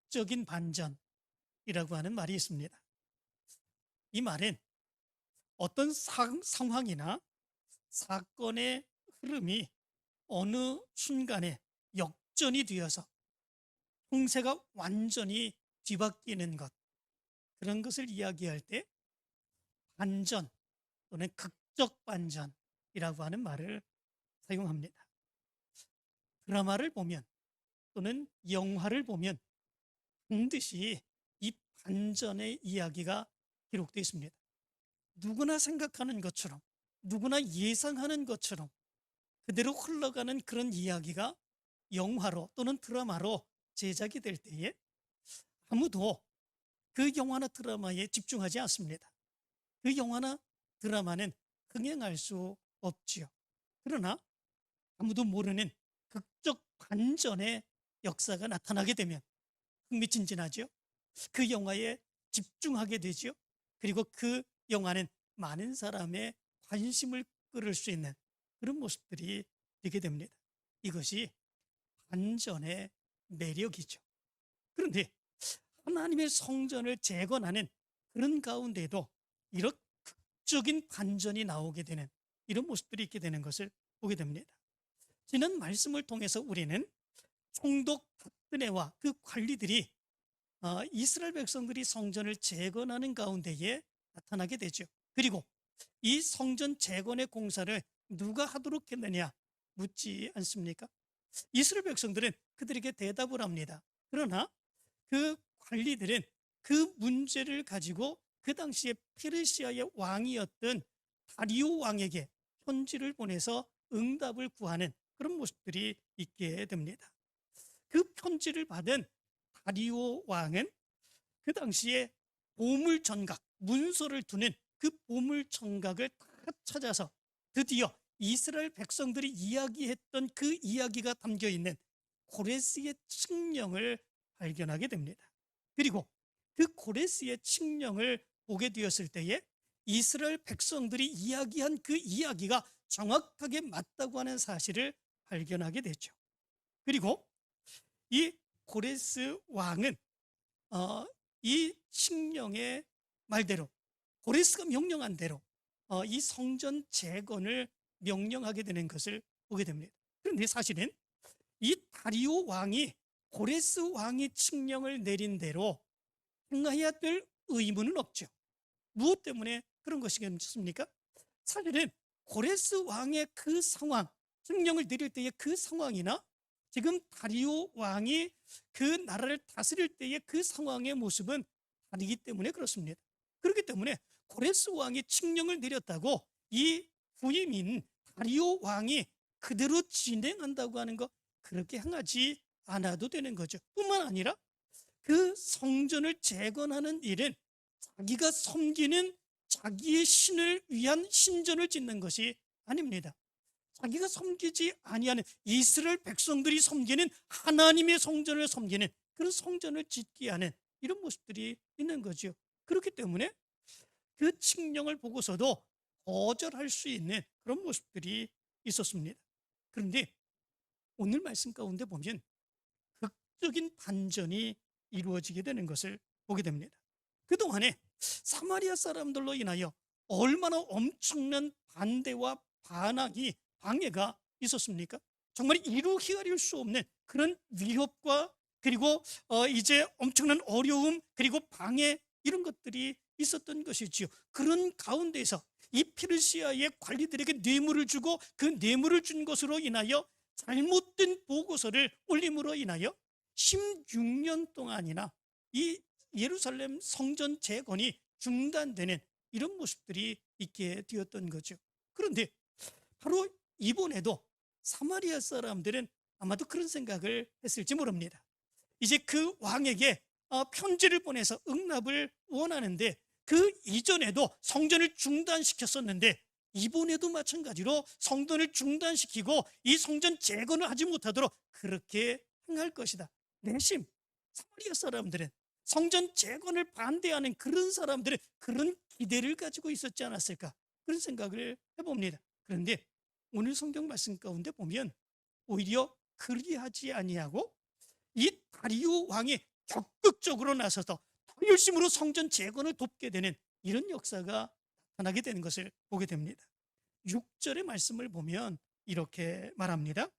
극적인 반전이라고 하는 말이 있습니다. 이 말은 어떤 상황이나 사건의 흐름이 어느 순간에 역전이 되어서 형세가 완전히 뒤바뀌는 것, 그런 것을 이야기할 때 반전 또는 극적 반전이라고 하는 말을 사용합니다. 드라마를 보면 또는 영화를 보면 반드시 이 반전의 이야기가 기록되어 있습니다. 누구나 생각하는 것처럼, 누구나 예상하는 것처럼 그대로 흘러가는 그런 이야기가 영화로 또는 드라마로 제작이 될 때에 아무도 그 영화나 드라마에 집중하지 않습니다. 그 영화나 드라마는 흥행할 수 없지요. 그러나 아무도 모르는 극적 반전의 역사가 나타나게 되면 흥미진진하죠. 그 영화에 집중하게 되죠. 그리고 그 영화는 많은 사람의 관심을 끌을 수 있는 그런 모습들이 되게 됩니다. 이것이 반전의 매력이죠. 그런데 하나님의 성전을 재건하는 그런 가운데에도 이런 극적인 반전이 나오게 되는 이런 모습들이 있게 되는 것을 보게 됩니다. 지난 말씀을 통해서 우리는 총독 박근혜와 그 관리들이 이스라엘 백성들이 성전을 재건하는 가운데에 나타나게 되죠. 그리고 이 성전 재건의 공사를 누가 하도록 했느냐 묻지 않습니까? 이스라엘 백성들은 그들에게 대답을 합니다. 그러나 그 관리들은 그 문제를 가지고 그 당시에 페르시아의 왕이었던 다리오 왕에게 편지를 보내서 응답을 구하는 그런 모습들이 있게 됩니다. 그 편지를 받은 다리오 왕은 그 당시에 보물전각, 문서를 두는 그 보물전각을 다 찾아서 드디어 이스라엘 백성들이 이야기했던 그 이야기가 담겨 있는 고레스의 칙령을 발견하게 됩니다. 그리고 그 고레스의 칙령을 보게 되었을 때에 이스라엘 백성들이 이야기한 그 이야기가 정확하게 맞다고 하는 사실을 발견하게 되죠. 그리고 이 고레스 왕은 이 칙령의 말대로, 고레스가 명령한 대로 이 성전 재건을 명령하게 되는 것을 보게 됩니다. 그런데 사실은 이 다리오 왕이 고레스 왕이 칙령을 내린 대로 행해야 될 의무는 없죠. 무엇 때문에 그런 것이겠습니까? 사실은 고레스 왕의 그 상황, 칙령을 내릴 때의 그 상황이나 지금 다리오 왕이 그 나라를 다스릴 때의 그 상황의 모습은 다르기 때문에 그렇습니다. 그렇기 때문에 고레스 왕이 칙령을 내렸다고 이 후임인 다리오 왕이 그대로 진행한다고 하는 것, 그렇게 행하지 않아도 되는 거죠. 뿐만 아니라 그 성전을 재건하는 일은 자기가 섬기는 자기의 신을 위한 신전을 짓는 것이 아닙니다. 자기가 섬기지 아니하는 이스라엘 백성들이 섬기는 하나님의 성전을 섬기는 그런 성전을 짓게 하는 이런 모습들이 있는 거죠. 그렇기 때문에 그 칙령을 보고서도 거절할 수 있는 그런 모습들이 있었습니다. 그런데 오늘 말씀 가운데 보면 극적인 반전이 이루어지게 되는 것을 보게 됩니다. 그동안에 사마리아 사람들로 인하여 얼마나 엄청난 반대와 방해가 있었습니까? 정말 이루 헤아릴 수 없는 그런 위협과 그리고 이제 엄청난 어려움 그리고 방해 이런 것들이 있었던 것이지요. 그런 가운데서 이 페르시아의 관리들에게 뇌물을 주고 그 뇌물을 준 것으로 인하여 잘못된 보고서를 올림으로 인하여 16년 동안이나 이 예루살렘 성전 재건이 중단되는 이런 모습들이 있게 되었던 거죠. 그런데 바로 이번에도 사마리아 사람들은 아마도 그런 생각을 했을지 모릅니다. 이제 그 왕에게 편지를 보내서 응답을 원하는데 그 이전에도 성전을 중단시켰었는데 이번에도 마찬가지로 성전을 중단시키고 이 성전 재건을 하지 못하도록 그렇게 행할 것이다. 내심 사마리아 사람들은 성전 재건을 반대하는 그런 사람들의 그런 기대를 가지고 있었지 않았을까, 그런 생각을 해봅니다. 그런데 오늘 성경 말씀 가운데 보면 오히려 그리하지 아니하고 이 다리오 왕이 적극적으로 나서서 더 열심으로 성전 재건을 돕게 되는 이런 역사가 나타나게 되는 것을 보게 됩니다. 6절의 말씀을 보면 이렇게 말합니다.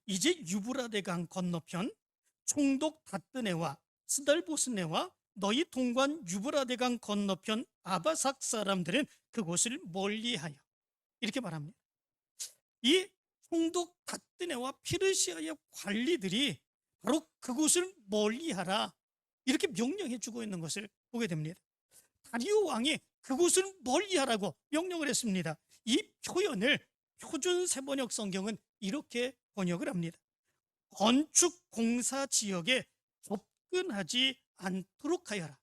이제 유브라데강 건너편 총독 다뜨네와 스달보스네와 너희 동관 유브라데강 건너편 아바삭 사람들은 그곳을 멀리하여, 이렇게 말합니다. 이 총독 다뜨네와 페르시아의 관리들이 바로 그곳을 멀리하라, 이렇게 명령해 주고 있는 것을 보게 됩니다. 다리오 왕이 그곳을 멀리하라고 명령을 했습니다. 이 표현을 표준 세번역 성경은 이렇게 번역을 합니다. 건축 공사 지역에 접근하지 않도록 하여라,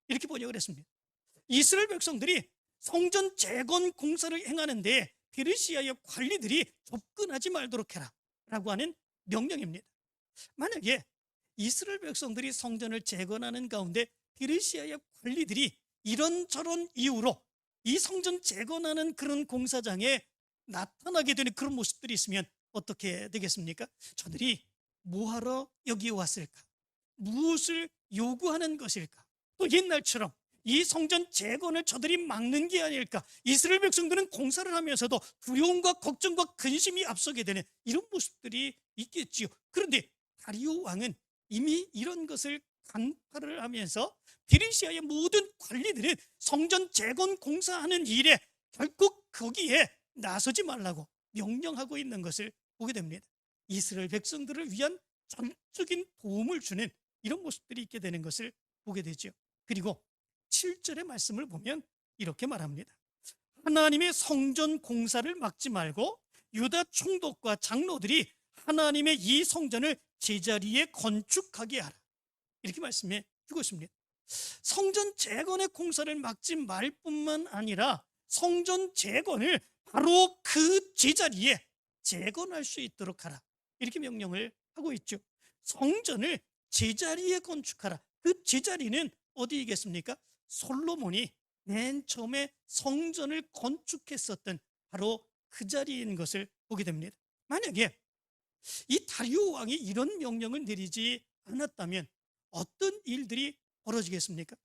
이렇게 번역을 했습니다. 이스라엘 백성들이 성전 재건 공사를 행하는데 페르시아의 관리들이 접근하지 말도록 해라 라고 하는 명령입니다. 만약에 이스라엘 백성들이 성전을 재건하는 가운데 페르시아의 관리들이 이런저런 이유로 이 성전 재건하는 그런 공사장에 나타나게 되는 그런 모습들이 있으면 어떻게 되겠습니까? 저들이 뭐하러 여기에 왔을까? 무엇을 요구하는 것일까? 또 옛날처럼 이 성전 재건을 저들이 막는 게 아닐까? 이스라엘 백성들은 공사를 하면서도 두려움과 걱정과 근심이 앞서게 되는 이런 모습들이 있겠지요. 그런데 다리오 왕은 이미 이런 것을 간파를 하면서 페르시아의 모든 관리들은 성전 재건 공사하는 일에 결국 거기에 나서지 말라고 명령하고 있는 것을 보게 됩니다. 이스라엘 백성들을 위한 전적인 도움을 주는 이런 모습들이 있게 되는 것을 보게 되죠. 그리고 7절의 말씀을 보면 이렇게 말합니다. 하나님의 성전 공사를 막지 말고 유다 총독과 장로들이 하나님의 이 성전을 제자리에 건축하게 하라, 이렇게 말씀해 주고 있습니다. 성전 재건의 공사를 막지 말 뿐만 아니라 성전 재건을 바로 그 제자리에 재건할 수 있도록 하라, 이렇게 명령을 하고 있죠. 성전을 제자리에 건축하라. 그 제자리는 어디이겠습니까? 솔로몬이 맨 처음에 성전을 건축했었던 바로 그 자리인 것을 보게 됩니다. 만약에 이 다리오 왕이 이런 명령을 내리지 않았다면 어떤 일들이 벌어지겠습니까?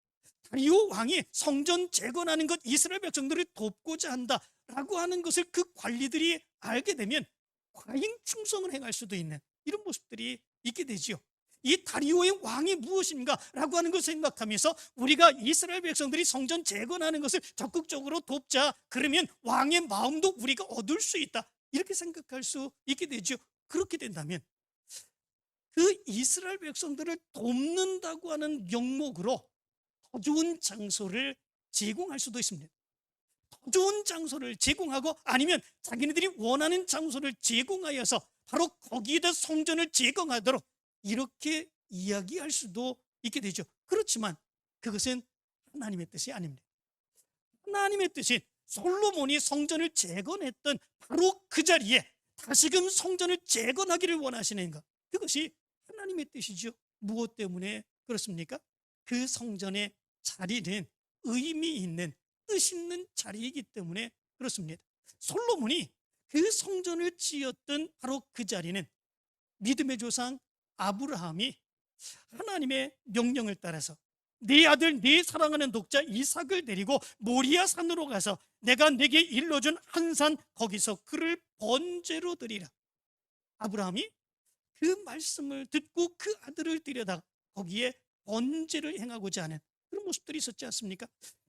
다리오 왕이 성전 재건하는 것, 이스라엘 백성들을 돕고자 한다라고 하는 것을 그 관리들이 알게 되면 과잉 충성을 행할 수도 있는 이런 모습들이 있게 되지요. 이 다리오의 왕이 무엇인가 라고 하는 것을 생각하면서 우리가 이스라엘 백성들이 성전 재건하는 것을 적극적으로 돕자, 그러면 왕의 마음도 우리가 얻을 수 있다, 이렇게 생각할 수 있게 되죠. 그렇게 된다면 그 이스라엘 백성들을 돕는다고 하는 명목으로 더 좋은 장소를 제공할 수도 있습니다. 더 좋은 장소를 제공하고 아니면 자기네들이 원하는 장소를 제공하여서 바로 거기에다 성전을 재건하도록 이렇게 이야기할 수도 있게 되죠. 그렇지만 그것은 하나님의 뜻이 아닙니다. 하나님의 뜻은 솔로몬이 성전을 재건했던 바로 그 자리에 다시금 성전을 재건하기를 원하시는 것, 그것이 하나님의 뜻이죠. 무엇 때문에 그렇습니까? 그 성전의 자리는 의미 있는 뜻 있는 자리이기 때문에 그렇습니다. 솔로몬이 그 성전을 지었던 바로 그 자리는 믿음의 조상 아브라함이 하나님의 명령을 따라서 네 아들 네 사랑하는 독자 이삭을 데리고 모리아 산으로 가서 내가 내게 일러준 한 산 거기서 그를 번제로 드리라. 아브라함이 그 말씀을 듣고 그 아들을 데려다 거기에 번제를 행하고자 하는 그런 모습들이 있었지 않습니까?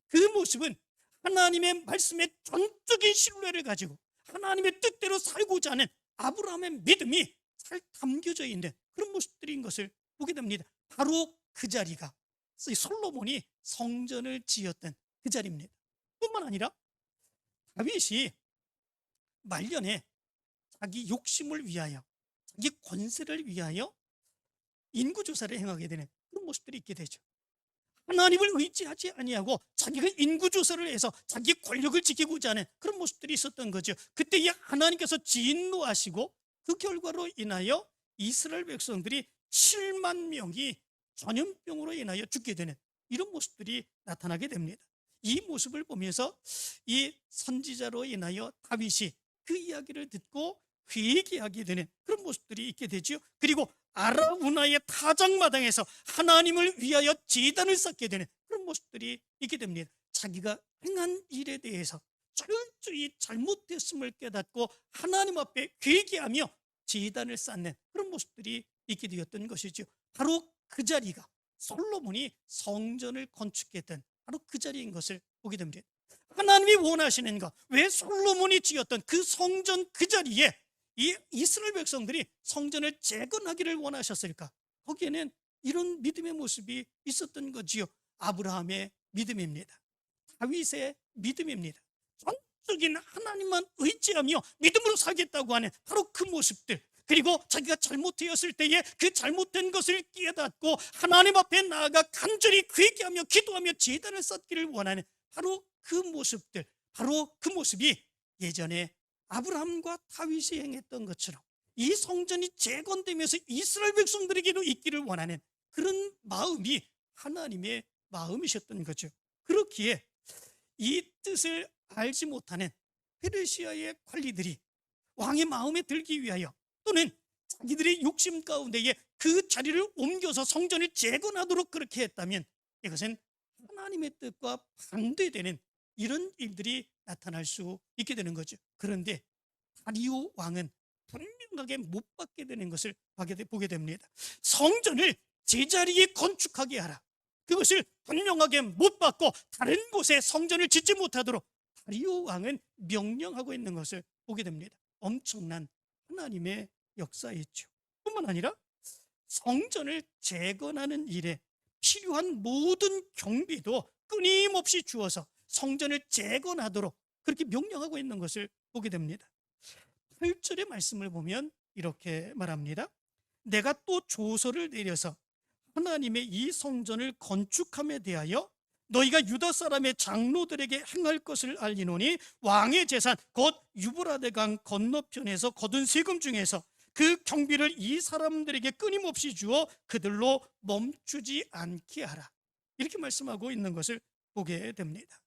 그 모습은 하나님의 말씀에 전적인 신뢰를 가지고 하나님의 뜻대로 살고자 하는 아브라함의 믿음이 잘 담겨져 있는 그런 모습들인 것을 보게 됩니다. 바로 그 자리가 솔로몬이 성전을 지었던 그 자리입니다. 뿐만 아니라 다윗이 말년에 자기 욕심을 위하여 자기 권세를 위하여 인구조사를 행하게 되는 그런 모습들이 있게 되죠. 하나님을 의지하지 아니하고 자기가 인구조사를 해서 자기 권력을 지키고자 하는 그런 모습들이 있었던 거죠. 그때 하나님께서 진노하시고 그 결과로 인하여 이스라엘 백성들이 7만 명이 전염병으로 인하여 죽게 되는 이런 모습들이 나타나게 됩니다. 이 모습을 보면서 이 선지자로 인하여 다윗이 그 이야기를 듣고 회개하게 되는 그런 모습들이 있게 되죠. 그리고 아라우나의 타작마당에서 하나님을 위하여 제단을 쌓게 되는 그런 모습들이 있게 됩니다. 자기가 행한 일에 대해서 철저히 잘못됐음을 깨닫고 하나님 앞에 회개하며 제단을 쌓는 그런 모습들이 있게 되었던 것이죠. 바로 그 자리가 솔로몬이 성전을 건축했던 바로 그 자리인 것을 보게 됩니다. 하나님이 원하시는 것, 왜 솔로몬이 지었던 그 성전 그 자리에 이 이스라엘 백성들이 성전을 재건하기를 원하셨을까? 거기에는 이런 믿음의 모습이 있었던 거지요. 아브라함의 믿음입니다. 다윗의 믿음입니다. 전적인 하나님만 의지하며 믿음으로 살겠다고 하는 바로 그 모습들, 그리고 자기가 잘못되었을 때에 그 잘못된 것을 깨닫고 하나님 앞에 나아가 간절히 회개하며 기도하며 제단을 쌓기를 원하는 바로 그 모습들, 바로 그 모습이 예전에 아브라함과 다윗이 행했던 것처럼 이 성전이 재건되면서 이스라엘 백성들에게도 있기를 원하는 그런 마음이 하나님의 마음이셨던 거죠. 그렇기에 이 뜻을 알지 못하는 페르시아의 관리들이 왕의 마음에 들기 위하여 또는 자기들의 욕심 가운데에 그 자리를 옮겨서 성전을 재건하도록 그렇게 했다면 이것은 하나님의 뜻과 반대되는 이런 일들이 나타날 수 있게 되는 거죠. 그런데 다리오 왕은 분명하게 못 받게 되는 것을 보게 됩니다. 성전을 제자리에 건축하게 하라. 그것을 분명하게 못 받고 다른 곳에 성전을 짓지 못하도록 다리오 왕은 명령하고 있는 것을 보게 됩니다. 엄청난 하나님의 역사였죠. 뿐만 아니라 성전을 재건하는 일에 필요한 모든 경비도 끊임없이 주어서 성전을 재건하도록 그렇게 명령하고 있는 것을 보게 됩니다. 8절의 말씀을 보면 이렇게 말합니다. 내가 또 조서를 내려서 하나님의 이 성전을 건축함에 대하여 너희가 유다 사람의 장로들에게 행할 것을 알리노니 왕의 재산 곧 유브라데 강 건너편에서 거둔 세금 중에서 그 경비를 이 사람들에게 끊임없이 주어 그들로 멈추지 않게 하라. 이렇게 말씀하고 있는 것을 보게 됩니다.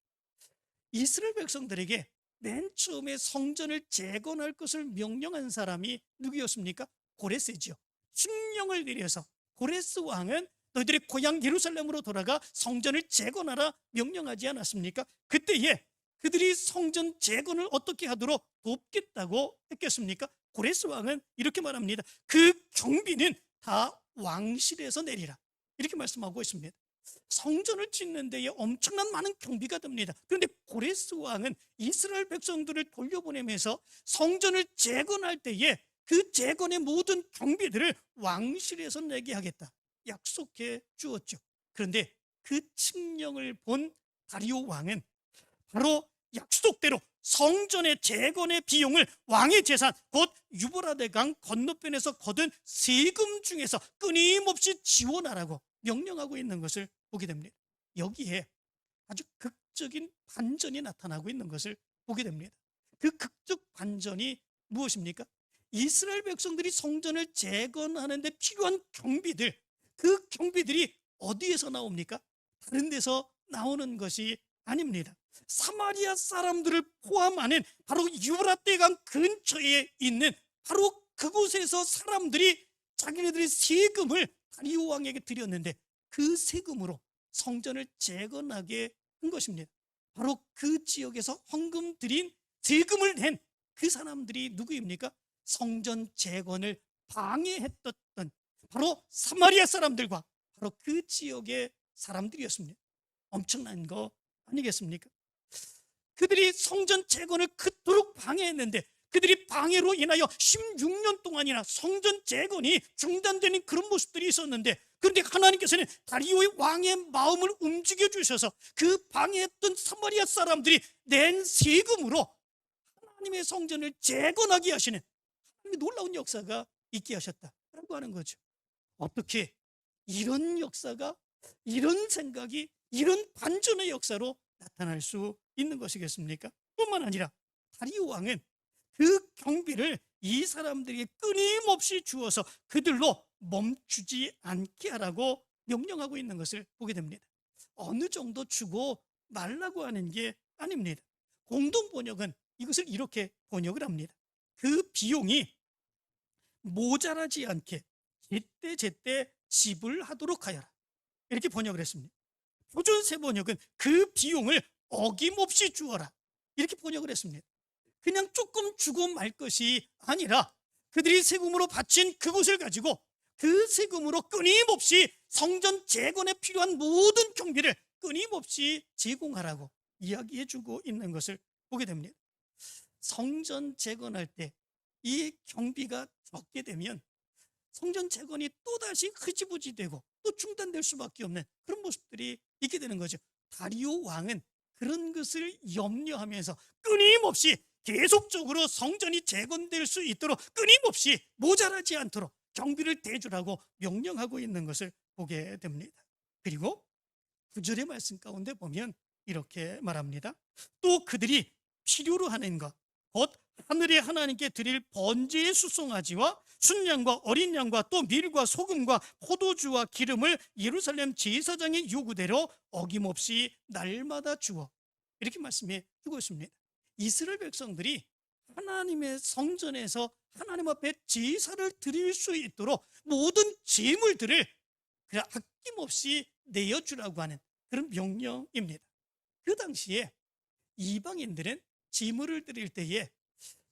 이스라엘 백성들에게 맨 처음에 성전을 재건할 것을 명령한 사람이 누구였습니까? 고레스지요. 칙령을 내려서 고레스 왕은 너희들이 고향 예루살렘으로 돌아가 성전을 재건하라 명령하지 않았습니까? 그때에 그들이 성전 재건을 어떻게 하도록 돕겠다고 했겠습니까? 고레스 왕은 이렇게 말합니다. 그 경비는 다 왕실에서 내리라. 이렇게 말씀하고 있습니다. 성전을 짓는 데에 엄청난 많은 경비가 듭니다. 그런데 고레스 왕은 이스라엘 백성들을 돌려보내면서 성전을 재건할 때에 그 재건의 모든 경비들을 왕실에서 내게 하겠다 약속해 주었죠. 그런데 그 칙령을 본 다리오 왕은 바로 약속대로 성전의 재건의 비용을 왕의 재산 곧 유브라데 강 건너편에서 거둔 세금 중에서 끊임없이 지원하라고 명령하고 있는 것을 보게 됩니다. 여기에 아주 극적인 반전이 나타나고 있는 것을 보게 됩니다. 그 극적 반전이 무엇입니까? 이스라엘 백성들이 성전을 재건하는 데 필요한 경비들, 그 경비들이 어디에서 나옵니까? 다른 데서 나오는 것이 아닙니다. 사마리아 사람들을 포함하는 바로 유브라데강 근처에 있는 바로 그곳에서 사람들이 자기네들의 세금을 다리오 왕에게 드렸는데 그 세금으로 성전을 재건하게 한 것입니다. 바로 그 지역에서 헌금 드린 세금을 낸 그 사람들이 누구입니까? 성전 재건을 방해했던 바로 사마리아 사람들과 바로 그 지역의 사람들이었습니다. 엄청난 거 아니겠습니까? 그들이 성전 재건을 그토록 방해했는데 그들이 방해로 인하여 16년 동안이나 성전 재건이 중단되는 그런 모습들이 있었는데 그런데 하나님께서는 다리오의 왕의 마음을 움직여 주셔서 그 방해했던 사마리아 사람들이 낸 세금으로 하나님의 성전을 재건하게 하시는 하나님의 놀라운 역사가 있게 하셨다라고 하는 거죠. 어떻게 이런 역사가, 이런 생각이, 이런 반전의 역사로 나타날 수 있는 것이겠습니까? 뿐만 아니라 다리오 왕은 그 경비를 이 사람들에게 끊임없이 주어서 그들로 멈추지 않게 하라고 명령하고 있는 것을 보게 됩니다. 어느 정도 주고 말라고 하는 게 아닙니다. 공동 번역은 이것을 이렇게 번역을 합니다. 그 비용이 모자라지 않게 제때 제때 지불하도록 하여라. 이렇게 번역을 했습니다. 표준 세 번역은 그 비용을 어김없이 주어라. 이렇게 번역을 했습니다. 그냥 조금 주고 말 것이 아니라 그들이 세금으로 바친 그것을 가지고 그 세금으로 끊임없이 성전 재건에 필요한 모든 경비를 끊임없이 제공하라고 이야기해주고 있는 것을 보게 됩니다. 성전 재건할 때 이 경비가 적게 되면 성전 재건이 또다시 흐지부지 되고 또 중단될 수밖에 없는 그런 모습들이 있게 되는 거죠. 다리오 왕은 그런 것을 염려하면서 끊임없이 계속적으로 성전이 재건될 수 있도록 끊임없이 모자라지 않도록 경비를 대주라고 명령하고 있는 것을 보게 됩니다. 그리고 9절의 말씀 가운데 보면 이렇게 말합니다. 또 그들이 필요로 하는 것, 곧 하늘의 하나님께 드릴 번제의 수송아지와 순양과 어린 양과 또 밀과 소금과 포도주와 기름을 예루살렘 제사장의 요구대로 어김없이 날마다 주어. 이렇게 말씀해 주고 있습니다. 이스라엘 백성들이 하나님의 성전에서 하나님 앞에 제사를 드릴 수 있도록 모든 제물들을 아낌없이 내어주라고 하는 그런 명령입니다. 그 당시에 이방인들은 제물을 드릴 때에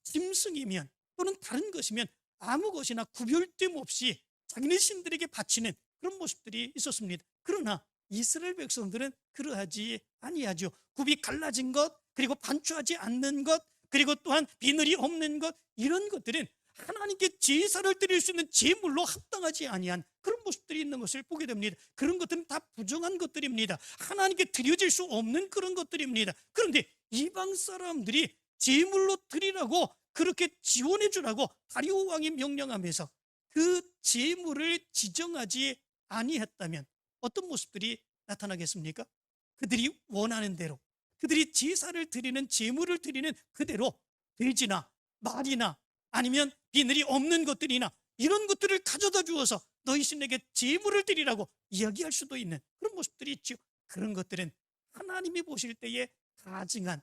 짐승이면 또는 다른 것이면 아무 것이나 구별됨 없이 자기네 신들에게 바치는 그런 모습들이 있었습니다. 그러나 이스라엘 백성들은 그러하지 아니하죠. 굽이 갈라진 것, 그리고 반추하지 않는 것, 그리고 또한 비늘이 없는 것, 이런 것들은 하나님께 제사를 드릴 수 있는 제물로 합당하지 아니한 그런 모습들이 있는 것을 보게 됩니다. 그런 것들은 다 부정한 것들입니다. 하나님께 드려질 수 없는 그런 것들입니다. 그런데 이방 사람들이 제물로 드리라고 그렇게 지원해 주라고 다리오 왕이 명령하면서 그 제물을 지정하지 아니했다면 어떤 모습들이 나타나겠습니까? 그들이 원하는 대로, 그들이 제사를 드리는 제물을 드리는 그대로 돼지나 말이나 아니면 비늘이 없는 것들이나 이런 것들을 가져다 주어서 너희 신에게 제물을 드리라고 이야기할 수도 있는 그런 모습들이 있죠. 그런 것들은 하나님이 보실 때에 가증한,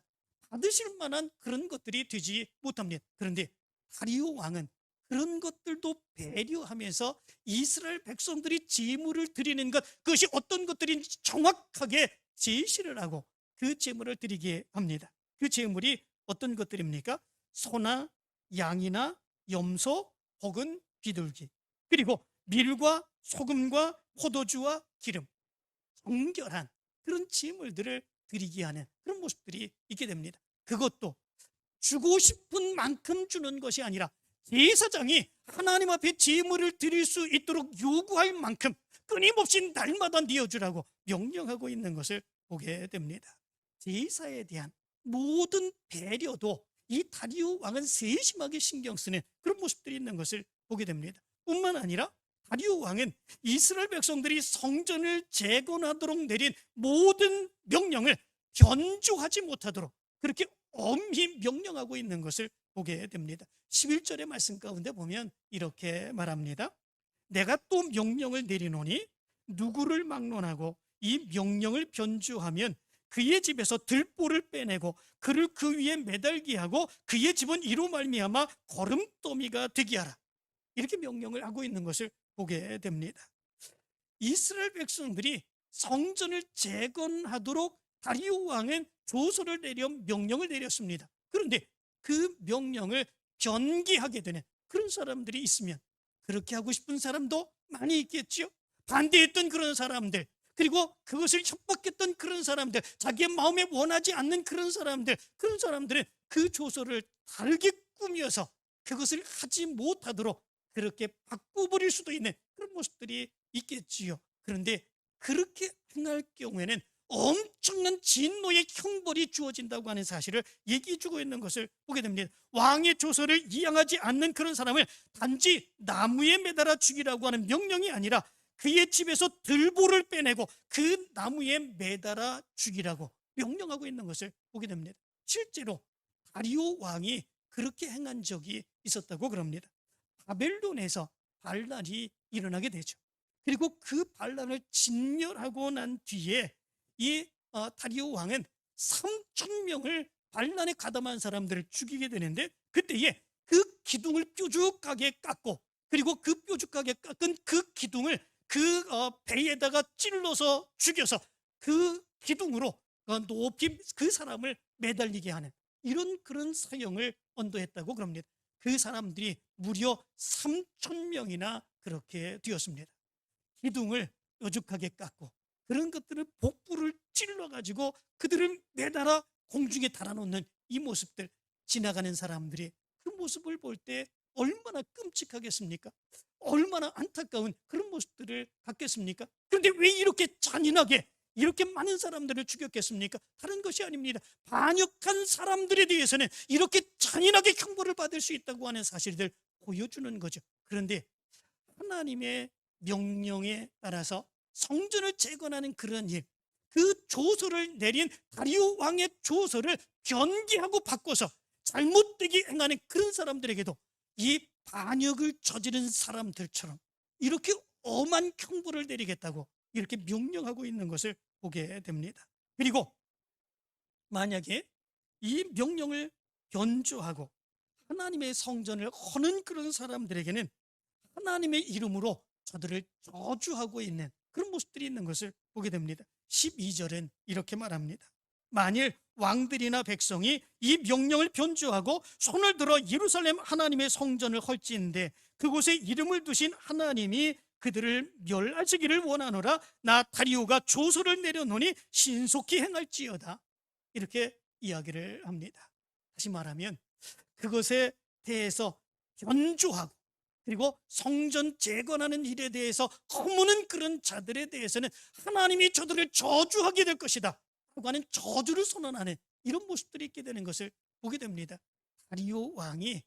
받으실 만한 그런 것들이 되지 못합니다. 그런데 다리오 왕은 그런 것들도 배려하면서 이스라엘 백성들이 제물을 드리는 것, 그것이 어떤 것들인지 정확하게 제시를 하고 그 제물을 드리게 합니다. 그 제물이 어떤 것들입니까? 소나 양이나 염소 혹은 비둘기, 그리고 밀과 소금과 포도주와 기름, 정결한 그런 제물들을 드리게 하는 그런 모습들이 있게 됩니다. 그것도 주고 싶은 만큼 주는 것이 아니라 제사장이 하나님 앞에 제물을 드릴 수 있도록 요구할 만큼 끊임없이 날마다 내어주라고 명령하고 있는 것을 보게 됩니다. 제사에 대한 모든 배려도 이 다리오 왕은 세심하게 신경 쓰는 그런 모습들이 있는 것을 보게 됩니다. 뿐만 아니라 다리오 왕은 이스라엘 백성들이 성전을 재건하도록 내린 모든 명령을 변조하지 못하도록 그렇게 엄히 명령하고 있는 것을 보게 됩니다. 11절의 말씀 가운데 보면 이렇게 말합니다. 내가 또 명령을 내리노니 누구를 막론하고 이 명령을 변조하면 그의 집에서 들보를 빼내고 그를 그 위에 매달게 하고 그의 집은 이로 말미암아 거름더미가 되게 하라. 이렇게 명령을 하고 있는 것을 보게 됩니다. 이스라엘 백성들이 성전을 재건하도록 다리오 왕은 조서를 내려 명령을 내렸습니다. 그런데 그 명령을 변기하게 되는 그런 사람들이 있으면 그렇게 하고 싶은 사람도 많이 있겠죠. 반대했던 그런 사람들, 그리고 그것을 협박했던 그런 사람들, 자기의 마음에 원하지 않는 그런 사람들, 그런 사람들은 그 조서를 다르게 꾸며서 그것을 하지 못하도록 그렇게 바꿔버릴 수도 있는 그런 모습들이 있겠지요. 그런데 그렇게 행할 경우에는 엄청난 진노의 형벌이 주어진다고 하는 사실을 얘기해 주고 있는 것을 보게 됩니다. 왕의 조서를 이행하지 않는 그런 사람을 단지 나무에 매달아 죽이라고 하는 명령이 아니라 그의 집에서 들보를 빼내고 그 나무에 매달아 죽이라고 명령하고 있는 것을 보게 됩니다. 실제로 다리오 왕이 그렇게 행한 적이 있었다고 그럽니다. 바벨론에서 반란이 일어나게 되죠. 그리고 그 반란을 진멸하고 난 뒤에 이 다리오 왕은 3,000명을 반란에 가담한 사람들을 죽이게 되는데, 그때에 그 기둥을 뾰족하게 깎고 그리고 그 뾰족하게 깎은 그 기둥을 그 배에다가 찔러서 죽여서 그 기둥으로 높이 그 사람을 매달리게 하는 이런 그런 사형을 언도했다고 그럽니다. 그 사람들이 무려 3천 명이나 그렇게 되었습니다. 기둥을 뾰족하게 깎고 그런 것들을 복부를 찔러 가지고 그들을 매달아 공중에 달아놓는 이 모습들, 지나가는 사람들이 그 모습을 볼 때 얼마나 끔찍하겠습니까? 얼마나 안타까운 그런 모습들을 갖겠습니까? 그런데 왜 이렇게 잔인하게 이렇게 많은 사람들을 죽였겠습니까? 다른 것이 아닙니다. 반역한 사람들에 대해서는 이렇게 잔인하게 형벌을 받을 수 있다고 하는 사실을 보여주는 거죠. 그런데 하나님의 명령에 따라서 성전을 재건하는 그런 일, 그 조서를 내린 다리오 왕의 조서를 변기하고 바꿔서 잘못되게 행하는 그런 사람들에게도 이 반역을 저지른 사람들처럼 이렇게 엄한 형벌을 내리겠다고 이렇게 명령하고 있는 것을 보게 됩니다. 그리고 만약에 이 명령을 변조하고 하나님의 성전을 허는 그런 사람들에게는 하나님의 이름으로 저들을 저주하고 있는 그런 모습들이 있는 것을 보게 됩니다. 12절은 이렇게 말합니다. 만일 왕들이나 백성이 이 명령을 변조하고 손을 들어 예루살렘 하나님의 성전을 헐지인데 그곳에 이름을 두신 하나님이 그들을 멸하시기를 원하노라. 나 다리오가 조서를 내려놓으니 신속히 행할지어다. 이렇게 이야기를 합니다. 다시 말하면 그것에 대해서 변조하고 그리고 성전 재건하는 일에 대해서 허무는 그런 자들에 대해서는 하나님이 저들을 저주하게 될 것이다 라고 하는 저주를 선언하는 이런 모습들이 있게 되는 것을 보게 됩니다. 다리오 왕이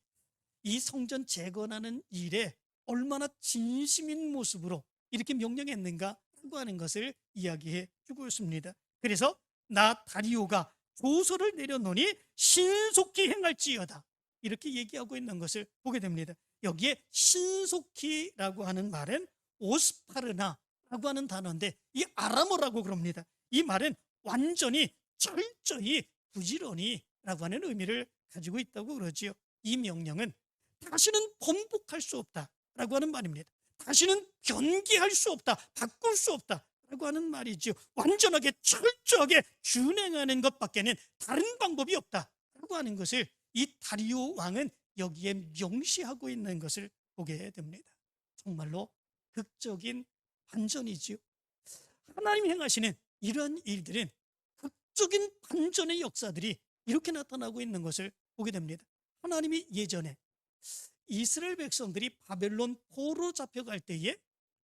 이 성전 재건하는 일에 얼마나 진심인 모습으로 이렇게 명령했는가 라고 하는 것을 이야기해 주고 있습니다. 그래서 나 다리오가 조서를 내려놓으니 신속히 행할지어다 이렇게 얘기하고 있는 것을 보게 됩니다. 여기에 신속히라고 하는 말은 오스파르나라고 하는 단어인데 이 아람어라고 그럽니다. 이 말은 완전히 철저히 부지런히라고 하는 의미를 가지고 있다고 그러지요. 이 명령은 다시는 번복할 수 없다라고 하는 말입니다. 다시는 변기할 수 없다, 바꿀 수 없다라고 하는 말이지요. 완전하게 철저하게 준행하는 것밖에는 다른 방법이 없다라고 하는 것을 이 다리오 왕은 여기에 명시하고 있는 것을 보게 됩니다. 정말로 극적인 반전이지요. 하나님이 행하시는 이런 일들은 극적인 반전의 역사들이 이렇게 나타나고 있는 것을 보게 됩니다. 하나님이 예전에 이스라엘 백성들이 바벨론 포로 잡혀갈 때에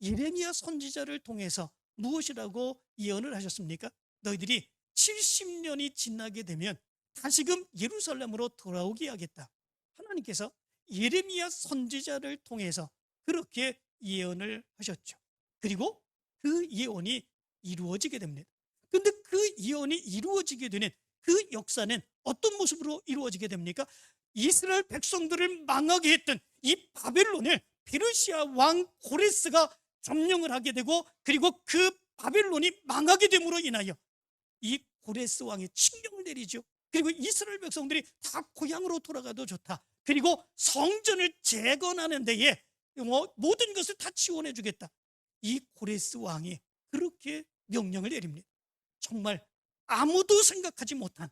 예레미야 선지자를 통해서 무엇이라고 예언을 하셨습니까? 너희들이 70년이 지나게 되면 다시금 예루살렘으로 돌아오게 하겠다. 하나님께서 예레미야 선지자를 통해서 그렇게 예언을 하셨죠. 그리고 그 예언이 이루어지게 됩니다. 그런데 그 예언이 이루어지게 되는 그 역사는 어떤 모습으로 이루어지게 됩니까? 이스라엘 백성들을 망하게 했던 이 바벨론을 페르시아 왕 고레스가 점령을 하게 되고 그리고 그 바벨론이 망하게 됨으로 인하여 이 고레스 왕이 칙령을 내리죠. 그리고 이스라엘 백성들이 다 고향으로 돌아가도 좋다. 그리고 성전을 재건하는 데에 모든 것을 다 지원해 주겠다. 이 고레스 왕이 그렇게 명령을 내립니다. 정말 아무도 생각하지 못한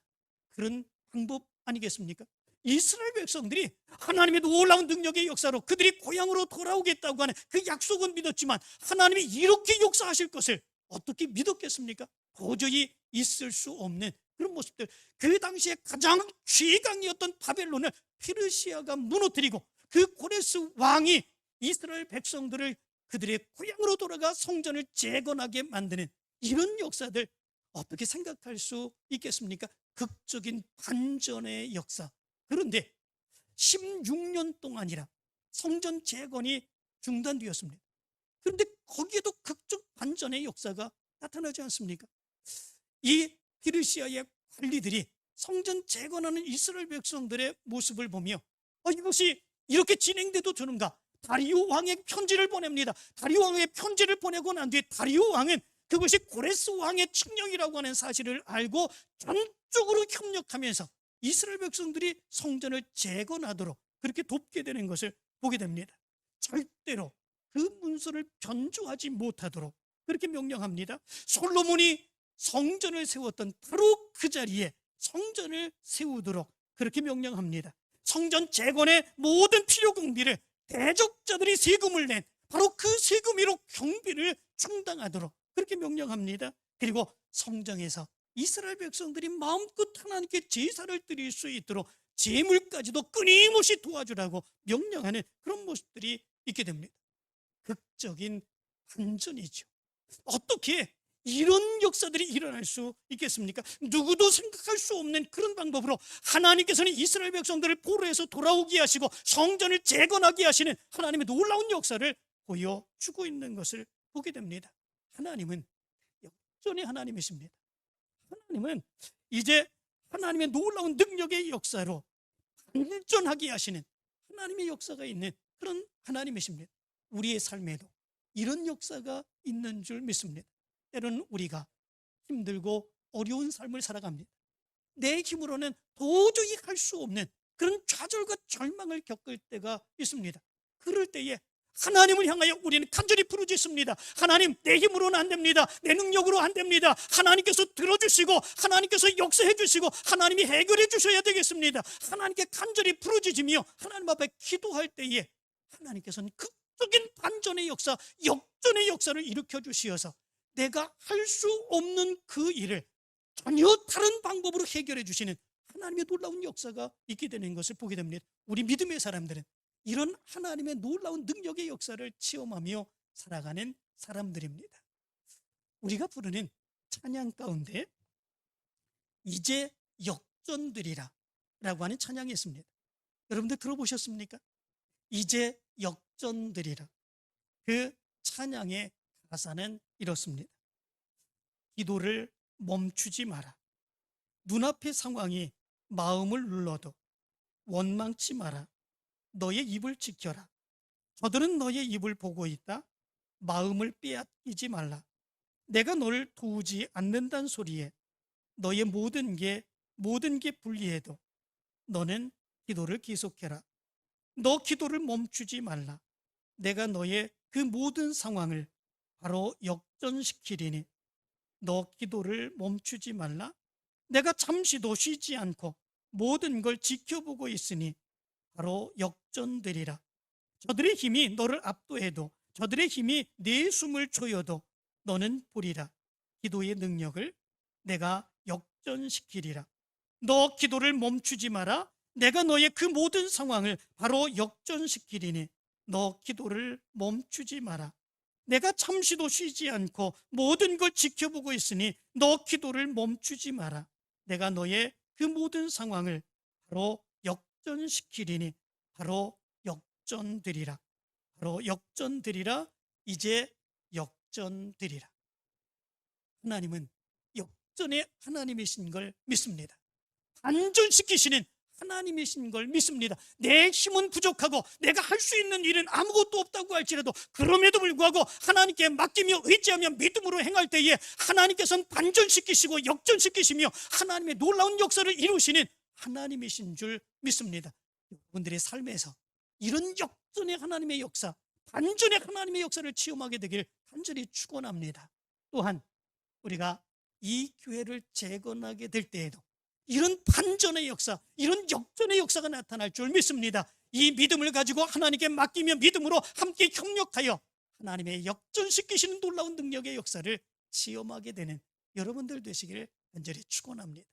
그런 방법 아니겠습니까? 이스라엘 백성들이 하나님의 놀라운 능력의 역사로 그들이 고향으로 돌아오겠다고 하는 그 약속은 믿었지만 하나님이 이렇게 역사하실 것을 어떻게 믿었겠습니까? 도저히 있을 수 없는 그런 모습들. 그 당시에 가장 최강이었던 바벨론을 페르시아가 무너뜨리고 그 고레스 왕이 이스라엘 백성들을 그들의 고향으로 돌아가 성전을 재건하게 만드는 이런 역사들 어떻게 생각할 수 있겠습니까? 극적인 반전의 역사. 그런데 16년 동안이라 성전 재건이 중단되었습니다. 그런데 거기에도 극적 반전의 역사가 나타나지 않습니까? 이 페르시아의 관리들이 성전 재건하는 이스라엘 백성들의 모습을 보며 이것이 이렇게 진행돼도 되는가? 다리오 왕의 편지를 보냅니다. 다리오 왕의 편지를 보내고 난 뒤에 다리오 왕은 그것이 고레스 왕의 칙령이라고 하는 사실을 알고 전적으로 협력하면서 이스라엘 백성들이 성전을 재건하도록 그렇게 돕게 되는 것을 보게 됩니다. 절대로 그 문서를 변조하지 못하도록 그렇게 명령합니다. 솔로몬이 성전을 세웠던 바로 그 자리에 성전을 세우도록 그렇게 명령합니다. 성전 재건의 모든 필요 경비를 대적자들이 세금을 낸 바로 그 세금으로 경비를 충당하도록 그렇게 명령합니다. 그리고 성전에서 이스라엘 백성들이 마음껏 하나님께 제사를 드릴 수 있도록 재물까지도 끊임없이 도와주라고 명령하는 그런 모습들이 있게 됩니다. 극적인 반전이죠. 어떻게 이런 역사들이 일어날 수 있겠습니까? 누구도 생각할 수 없는 그런 방법으로 하나님께서는 이스라엘 백성들을 포로에서 돌아오게 하시고 성전을 재건하게 하시는 하나님의 놀라운 역사를 보여주고 있는 것을 보게 됩니다. 하나님은 역전의 하나님이십니다. 하나님은 이제 하나님의 놀라운 능력의 역사로 완전하게 하시는 하나님의 역사가 있는 그런 하나님이십니다. 우리의 삶에도 이런 역사가 있는 줄 믿습니다. 때로는 우리가 힘들고 어려운 삶을 살아갑니다. 내 힘으로는 도저히 할 수 없는 그런 좌절과 절망을 겪을 때가 있습니다. 그럴 때에 하나님을 향하여 우리는 간절히 부르짖습니다. 하나님, 내 힘으로는 안 됩니다. 내 능력으로 안 됩니다. 하나님께서 들어주시고 하나님께서 역사해 주시고 하나님이 해결해 주셔야 되겠습니다. 하나님께 간절히 부르짖으며 하나님 앞에 기도할 때에 하나님께서는 극적인 반전의 역사, 역전의 역사를 일으켜 주시어서 내가 할 수 없는 그 일을 전혀 다른 방법으로 해결해 주시는 하나님의 놀라운 역사가 있게 되는 것을 보게 됩니다. 우리 믿음의 사람들은 이런 하나님의 놀라운 능력의 역사를 체험하며 살아가는 사람들입니다. 우리가 부르는 찬양 가운데 이제 역전되리라 라고 하는 찬양이 있습니다. 여러분들 들어보셨습니까? 이제 역전되리라. 그 찬양의 가사는 이렇습니다. 기도를 멈추지 마라. 눈앞의 상황이 마음을 눌러도 원망치 마라. 너의 입을 지켜라. 저들은 너의 입을 보고 있다. 마음을 빼앗기지 말라. 내가 너를 도우지 않는다는 소리에 너의 모든 게 불리해도 너는 기도를 계속해라. 너 기도를 멈추지 말라. 내가 너의 그 모든 상황을 바로 역전시키리니 너 기도를 멈추지 말라. 내가 잠시도 쉬지 않고 모든 걸 지켜보고 있으니 바로 역전되리라. 저들의 힘이 너를 압도해도 저들의 힘이 내 숨을 조여도 너는 보리라. 기도의 능력을 내가 역전시키리라. 너 기도를 멈추지 마라. 내가 너의 그 모든 상황을 바로 역전시키리니 너 기도를 멈추지 마라. 내가 잠시도 쉬지 않고 모든 걸 지켜보고 있으니 너 기도를 멈추지 마라. 내가 너의 그 모든 상황을 바로 역전시키리니 바로 역전되리라. 바로 역전되리라. 이제 역전되리라. 하나님은 역전의 하나님이신 걸 믿습니다. 반전시키시는 하나님이신 걸 믿습니다. 내 힘은 부족하고 내가 할 수 있는 일은 아무것도 없다고 할지라도 그럼에도 불구하고 하나님께 맡기며 의지하며 믿음으로 행할 때에 하나님께서는 반전시키시고 역전시키시며 하나님의 놀라운 역사를 이루시는 하나님이신 줄 믿습니다. 여러분들의 삶에서 이런 역전의 하나님의 역사, 반전의 하나님의 역사를 체험하게 되길 간절히 축원합니다. 또한 우리가 이 교회를 재건하게 될 때에도 이런 반전의 역사, 이런 역전의 역사가 나타날 줄 믿습니다. 이 믿음을 가지고 하나님께 맡기며 믿음으로 함께 협력하여 하나님의 역전시키시는 놀라운 능력의 역사를 체험하게 되는 여러분들 되시기를 간절히 축원합니다.